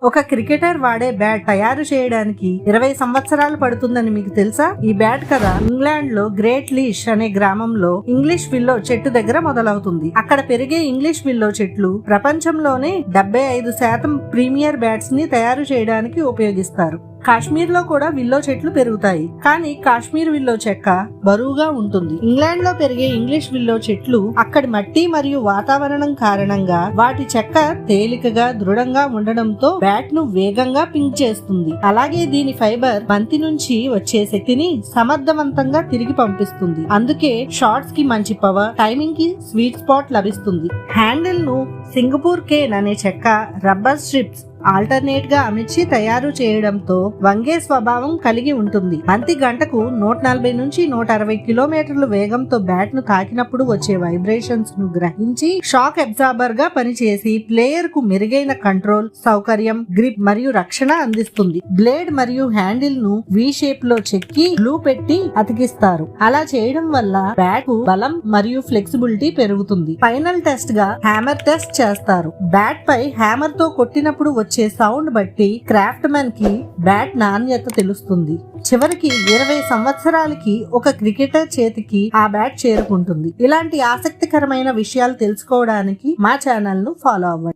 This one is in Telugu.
ఒక క్రికెటర్ వాడే బ్యాట్ తయారు చేయడానికి 20 సంవత్సరాలు పడుతుందని మీకు తెలుసా? ఈ బ్యాట్ కథ ఇంగ్లాండ్ లో గ్రేట్ లీష్ అనే గ్రామంలో ఇంగ్లీష్ విల్లో చెట్టు దగ్గర మొదలవుతుంది. అక్కడ పెరిగే ఇంగ్లీష్ విల్లో చెట్లు ప్రపంచంలోనే 75% ప్రీమియర్ బ్యాట్స్ ని తయారు చేయడానికి ఉపయోగిస్తారు. కాశ్మీర్ లో కూడా విల్లో చెట్లు పెరుగుతాయి, కానీ కాశ్మీర్ విల్లో చెక్క బరువుగా ఉంటుంది. ఇంగ్లాండ్ లో పెరిగే ఇంగ్లీష్ విల్లో చెట్లు అక్కడి మట్టి మరియు వాతావరణం కారణంగా వాటి చెక్క తేలికగా దృఢంగా ఉండడంతో బ్యాట్ ను వేగంగా పింక్ చేస్తుంది. అలాగే దీని ఫైబర్ బంతి నుంచి వచ్చే శక్తిని సమర్థవంతంగా తిరిగి పంపిస్తుంది. అందుకే షాట్స్ కి మంచి పవర్, టైమింగ్ కి స్వీట్ స్పాట్ లభిస్తుంది. హ్యాండిల్ ను సింగపూర్ కేన్ అనే చెక్క, రబ్బర్ స్ట్రిప్స్ ఆల్టర్నేట్ గా అమర్చి తయారు చేయడంతో వంగే స్వభావం కలిగి ఉంటుంది. బంతి గంటకు 140 నుంచి 160 కిలోమీటర్ల వేగంతో బ్యాట్ ను తాకినప్పుడు వచ్చే వైబ్రేషన్స్ ను గ్రహించి షాక్ అబ్జార్బర్ గా పనిచేసి ప్లేయర్ కు మెరుగైన కంట్రోల్, సౌకర్యం, గ్రిప్ మరియు రక్షణ అందిస్తుంది. బ్లేడ్ మరియు హ్యాండిల్ ను వి షేప్ లో చెక్కి గ్లూ పెట్టి అతికిస్తారు. అలా చేయడం వల్ల బ్యాట్ కు బలం మరియు ఫ్లెక్సిబిలిటీ పెరుగుతుంది. ఫైనల్ టెస్ట్ గా హ్యామర్ టెస్ట్ చేస్తారు. బ్యాట్ పై హ్యామర్ తో కొట్టినప్పుడు వచ్చే సౌండ్ బట్టి క్రాఫ్ట్ మ్యాన్ కి బ్యాట్ నాణ్యత తెలుస్తుంది. చివరికి 20 సంవత్సరాలకి ఒక క్రికెటర్ చేతికి ఆ బ్యాట్ చేరుకుంటుంది. ఇలాంటి ఆసక్తికరమైన విషయాలు తెలుసుకోవడానికి మా ఛానల్ ను ఫాలో అవ్వండి.